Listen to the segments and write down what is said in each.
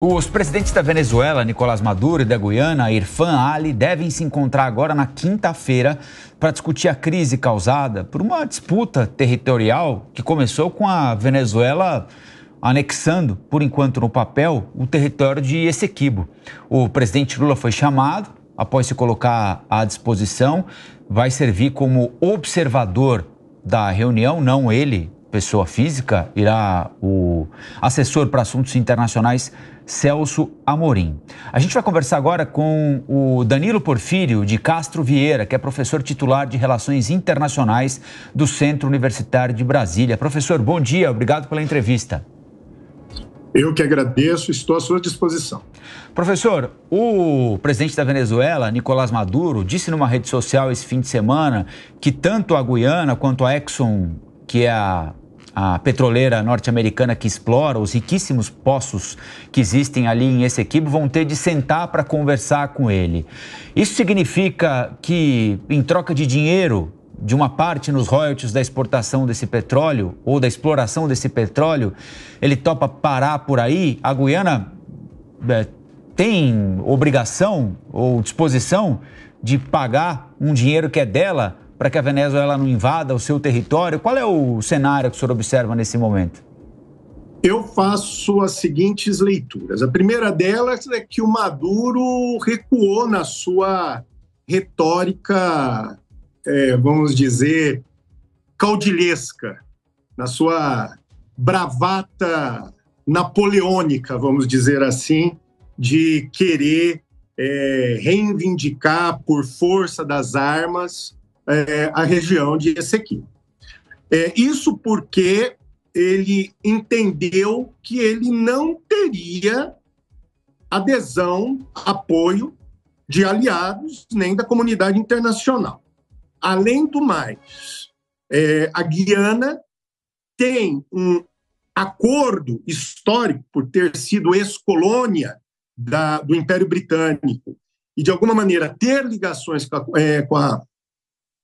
Os presidentes da Venezuela, Nicolás Maduro, e da Guiana, Irfan Ali, devem se encontrar agora na quinta-feira para discutir a crise causada por uma disputa territorial que começou com a Venezuela anexando, por enquanto no papel, o território de Essequibo. O presidente Lula foi chamado, após se colocar à disposição, vai servir como observador da reunião, não ele, pessoa física, irá o assessor para assuntos internacionais, Celso Amorim. A gente vai conversar agora com o Danilo Porfírio de Castro Vieira, que é professor titular de Relações Internacionais do Centro Universitário de Brasília. Professor, bom dia, obrigado pela entrevista. Eu que agradeço, estou à sua disposição. Professor, o presidente da Venezuela, Nicolás Maduro, disse numa rede social esse fim de semana que tanto a Guiana quanto a Exxon, que é a petroleira norte-americana que explora os riquíssimos poços que existem ali em Essequibo, vão ter de sentar para conversar com ele. Isso significa que, em troca de dinheiro, de uma parte nos royalties da exportação desse petróleo ou da exploração desse petróleo, ele topa parar por aí? A Guiana tem obrigação ou disposição de pagar um dinheiro que é dela para que a Venezuela não invada o seu território? Qual é o cenário que o senhor observa nesse momento? Eu faço as seguintes leituras. A primeira delas é que o Maduro recuou na sua retórica, vamos dizer, caudilhesca, na sua bravata napoleônica, vamos dizer assim, de querer reivindicar por força das armas a região de Essequibo. Isso porque ele entendeu que ele não teria adesão, apoio de aliados nem da comunidade internacional. Além do mais, a Guiana tem um acordo histórico por ter sido ex-colônia do Império Britânico e, de alguma maneira, ter ligações com a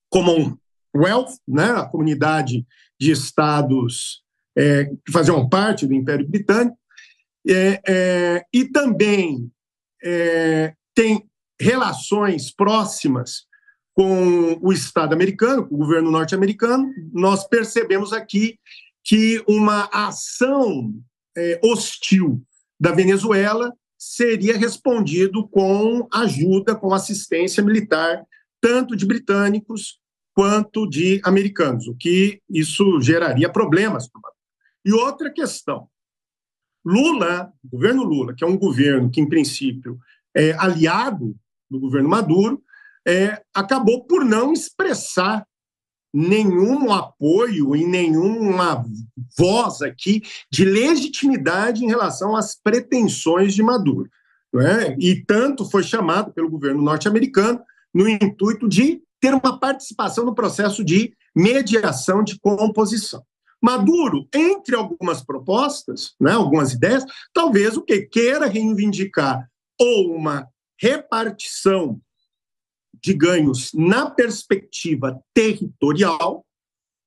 Commonwealth, né, a comunidade de estados que faziam parte do Império Britânico, e também tem relações próximas com o Estado americano, com o governo norte-americano. Nós percebemos aqui que uma ação hostil da Venezuela seria respondido com ajuda, com assistência militar, tanto de britânicos quanto de americanos, o que isso geraria problemas. E outra questão, Lula, o governo Lula, que é um governo que, em princípio, é aliado do governo Maduro, acabou por não expressar nenhum apoio e nenhuma voz aqui de legitimidade em relação às pretensões de Maduro, não é? E tanto foi chamado pelo governo norte-americano no intuito de ter uma participação no processo de mediação de composição. Maduro, entre algumas propostas, né, algumas ideias, talvez o que queira reivindicar ou uma repartição de ganhos na perspectiva territorial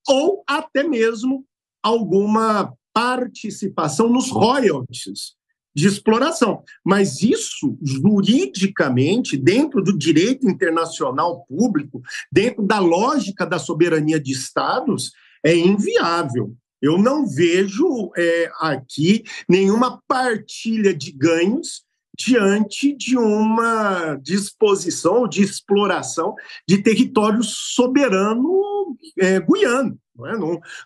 ou até mesmo alguma participação nos royalties de exploração. Mas isso, juridicamente, dentro do direito internacional público, dentro da lógica da soberania de estados, é inviável. Eu não vejo aqui nenhuma partilha de ganhos diante de uma disposição de exploração de território soberano guiano.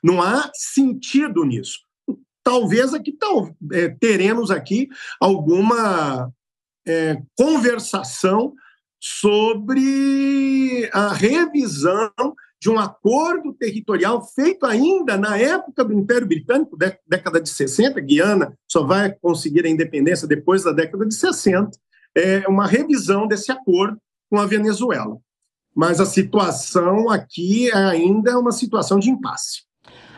Não há sentido nisso. Talvez aqui teremos aqui alguma conversação sobre a revisão de um acordo territorial feito ainda na época do Império Britânico, década de 60, Guiana só vai conseguir a independência depois da década de 60, uma revisão desse acordo com a Venezuela. Mas a situação aqui ainda é uma situação de impasse.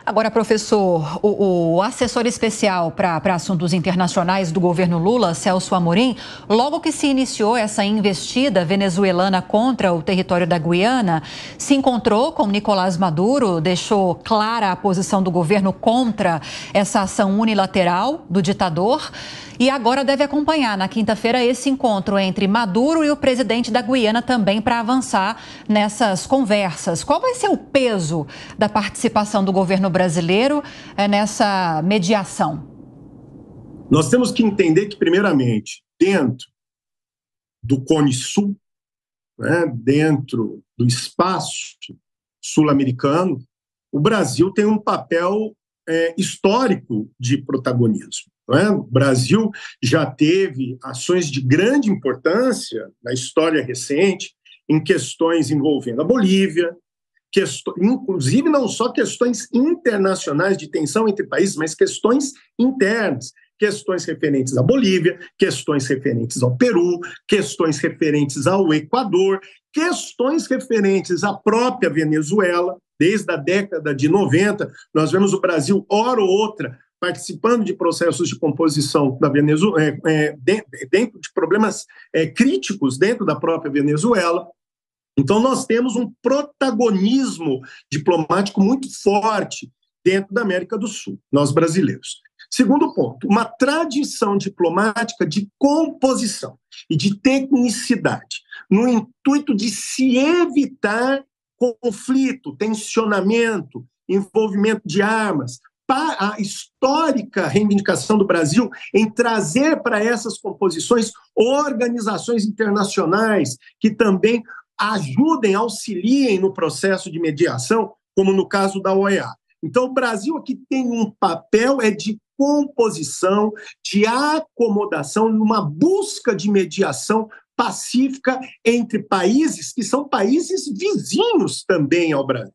Agora, professor, o assessor especial para assuntos internacionais do governo Lula, Celso Amorim, logo que se iniciou essa investida venezuelana contra o território da Guiana, se encontrou com Nicolás Maduro, deixou clara a posição do governo contra essa ação unilateral do ditador E agora deve acompanhar na quinta-feira esse encontro entre Maduro e o presidente da Guiana também para avançar nessas conversas. Qual vai ser o peso da participação do governo brasileiro nessa mediação? Nós temos que entender que, primeiramente, dentro do Cone Sul, né, dentro do espaço sul-americano, o Brasil tem um papel histórico de protagonismo. Né? O Brasil já teve ações de grande importância na história recente em questões envolvendo a Bolívia, inclusive não só questões internacionais de tensão entre países, mas questões internas, questões referentes à Bolívia, questões referentes ao Peru, questões referentes ao Equador, questões referentes à própria Venezuela. Desde a década de 90, nós vemos o Brasil, hora ou outra, participando de processos de composição da Venezuela, dentro de problemas críticos dentro da própria Venezuela. Então, nós temos um protagonismo diplomático muito forte dentro da América do Sul, nós brasileiros. Segundo ponto, uma tradição diplomática de composição e de tecnicidade, no intuito de se evitar conflito, tensionamento, envolvimento de armas, para a histórica reivindicação do Brasil em trazer para essas composições organizações internacionais que também ajudem, auxiliem no processo de mediação, como no caso da OEA. Então, o Brasil aqui tem um papel de composição, de acomodação, numa busca de mediação pacífica entre países que são países vizinhos também ao Brasil.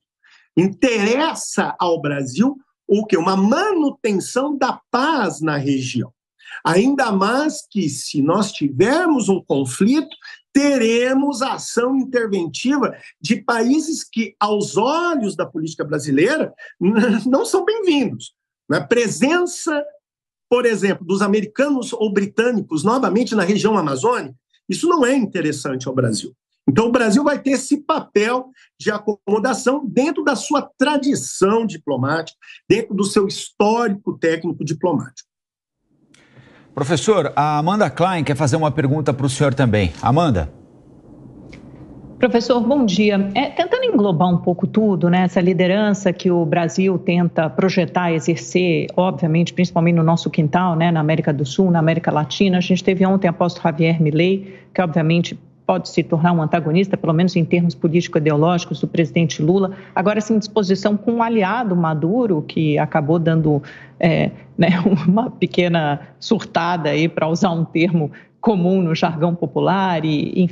Interessa ao Brasil o quê? Uma manutenção da paz na região. Ainda mais que, se nós tivermos um conflito, teremos ação interventiva de países que, aos olhos da política brasileira, não são bem-vindos. A presença, por exemplo, dos americanos ou britânicos novamente na região amazônica, isso não é interessante ao Brasil. Então, o Brasil vai ter esse papel de acomodação dentro da sua tradição diplomática, dentro do seu histórico técnico diplomático. Professor, a Amanda Klein quer fazer uma pergunta para o senhor também. Amanda. Professor, bom dia. Tentando englobar um pouco tudo, né, essa liderança que o Brasil tenta projetar, exercer, obviamente, principalmente no nosso quintal, né, na América do Sul, na América Latina. A gente teve ontem o apóstolo Javier Milei, que obviamente pode se tornar um antagonista, pelo menos em termos político-ideológicos, do presidente Lula. Agora, sim, disposição com um aliado, Maduro, que acabou dando uma pequena surtada aí, para usar um termo comum no jargão popular, e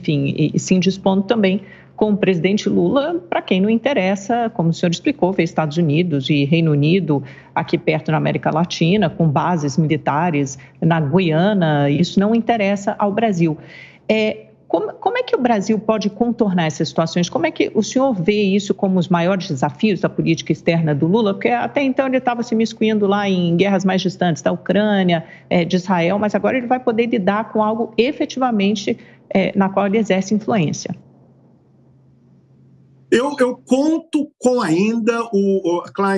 se indispondo também com o presidente Lula, para quem não interessa, como o senhor explicou, ver Estados Unidos e Reino Unido aqui perto na América Latina, com bases militares na Guiana, isso não interessa ao Brasil. Como é que o Brasil pode contornar essas situações? Como é que o senhor vê isso como os maiores desafios da política externa do Lula? Porque até então ele estava se miscuindo lá em guerras mais distantes, da Ucrânia, de Israel, mas agora ele vai poder lidar com algo efetivamente na qual ele exerce influência. Eu conto com ainda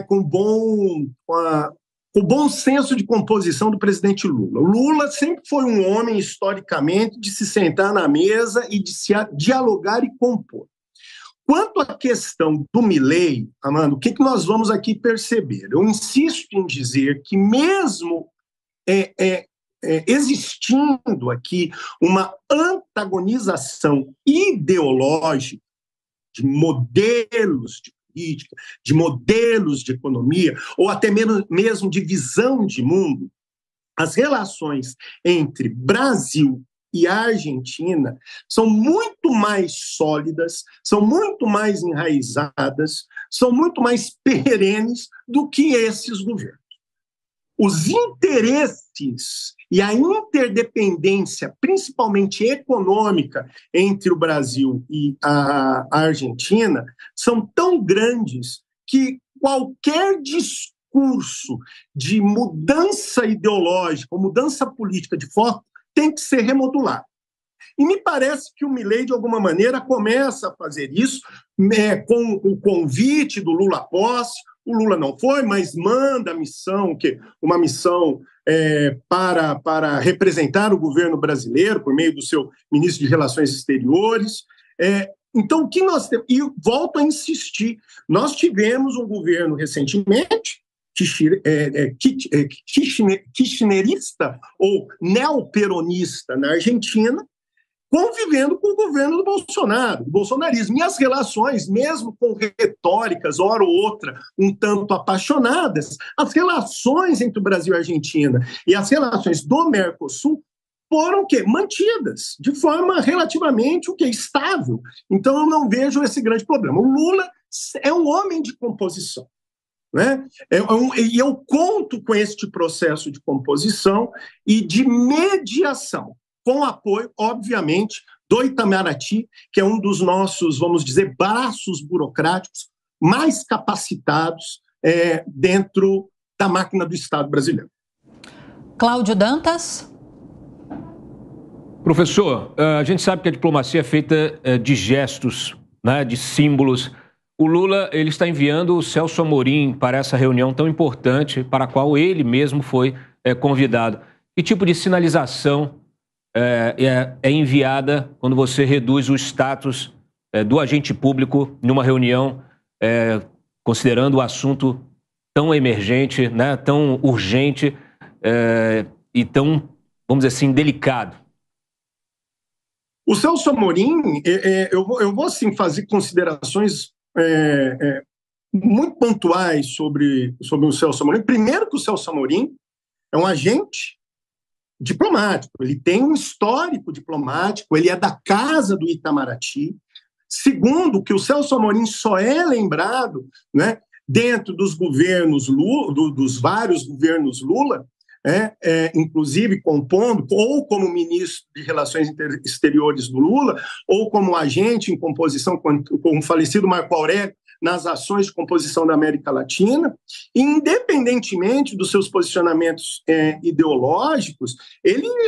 com o bom senso de composição do presidente Lula. O Lula sempre foi um homem, historicamente, de se sentar na mesa e de se dialogar e compor. Quanto à questão do Milei, Amanda, o que nós vamos aqui perceber? Eu insisto em dizer que mesmo existindo aqui uma antagonização ideológica de modelos de política, de modelos de economia, ou até mesmo de visão de mundo, as relações entre Brasil e Argentina são muito mais sólidas, são muito mais enraizadas, são muito mais perenes do que esses governos. Os interesses e a interdependência, principalmente econômica, entre o Brasil e a Argentina, são tão grandes que qualquer discurso de mudança ideológica ou mudança política de foco tem que ser remodulado. E me parece que o Milei, de alguma maneira, começa a fazer isso com o convite do Lula à posse. O Lula não foi, mas manda uma missão para representar o governo brasileiro por meio do seu ministro de Relações Exteriores. Então, o que nós temos... E volto a insistir, nós tivemos um governo recentemente kirchnerista ou neoperonista na Argentina, convivendo com o governo do Bolsonaro, do bolsonarismo. E as relações, mesmo com retóricas, hora ou outra, um tanto apaixonadas, as relações entre o Brasil e a Argentina e as relações do Mercosul foram mantidas de forma relativamente estável. Então, eu não vejo esse grande problema. O Lula é um homem de composição, né? E eu conto com este processo de composição e de mediação, com apoio, obviamente, do Itamaraty, que é um dos nossos, vamos dizer, braços burocráticos mais capacitados dentro da máquina do Estado brasileiro. Cláudio Dantas. Professor, a gente sabe que a diplomacia é feita de gestos, né, de símbolos. O Lula ele está enviando o Celso Amorim para essa reunião tão importante, para a qual ele mesmo foi convidado. Que tipo de sinalização é enviada quando você reduz o status do agente público numa reunião, considerando o assunto tão emergente, né, tão urgente e tão, vamos dizer assim, delicado? O Celso Amorim, eu vou assim, fazer considerações muito pontuais sobre o Celso Amorim. Primeiro que o Celso Amorim é um agente diplomático, ele tem um histórico diplomático, ele é da casa do Itamaraty. Segundo, que o Celso Amorim só é lembrado, né, dentro dos governos dos vários governos Lula, inclusive compondo, ou como ministro de Relações Exteriores do Lula, ou como agente em composição com o falecido Marco Aurélio nas ações de composição da América Latina. Independentemente dos seus posicionamentos ideológicos,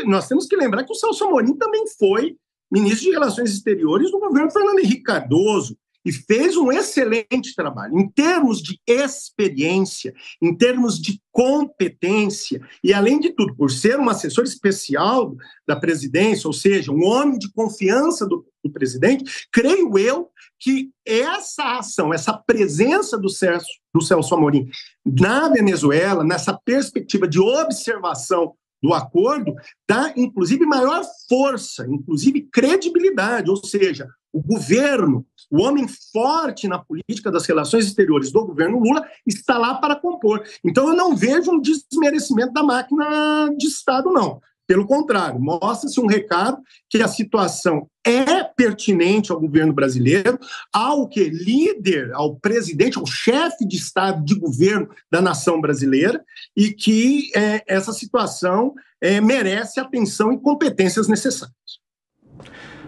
nós temos que lembrar que o Celso Amorim também foi ministro de Relações Exteriores do governo Fernando Henrique Cardoso, e fez um excelente trabalho em termos de experiência, em termos de competência, e, além de tudo, por ser um assessor especial da presidência, ou seja, um homem de confiança do presidente, creio eu que essa ação, essa presença do Celso Amorim na Venezuela, nessa perspectiva de observação do acordo, dá, inclusive, maior força, inclusive credibilidade, ou seja, o governo, o homem forte na política das relações exteriores do governo Lula, está lá para compor. Então, eu não vejo um desmerecimento da máquina de Estado, não. Pelo contrário, mostra-se um recado que a situação é pertinente ao governo brasileiro, ao líder, ao presidente, ao chefe de Estado, de governo da nação brasileira, e que essa situação merece atenção e competências necessárias.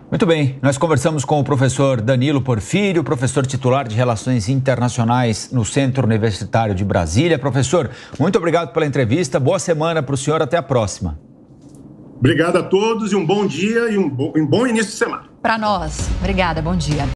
Muito bem, nós conversamos com o professor Danilo Porfírio, professor titular de Relações Internacionais no Centro Universitário de Brasília. Professor, muito obrigado pela entrevista, boa semana para o senhor, até a próxima. Obrigado a todos e um bom dia e um bom início de semana. Para nós, obrigada, bom dia.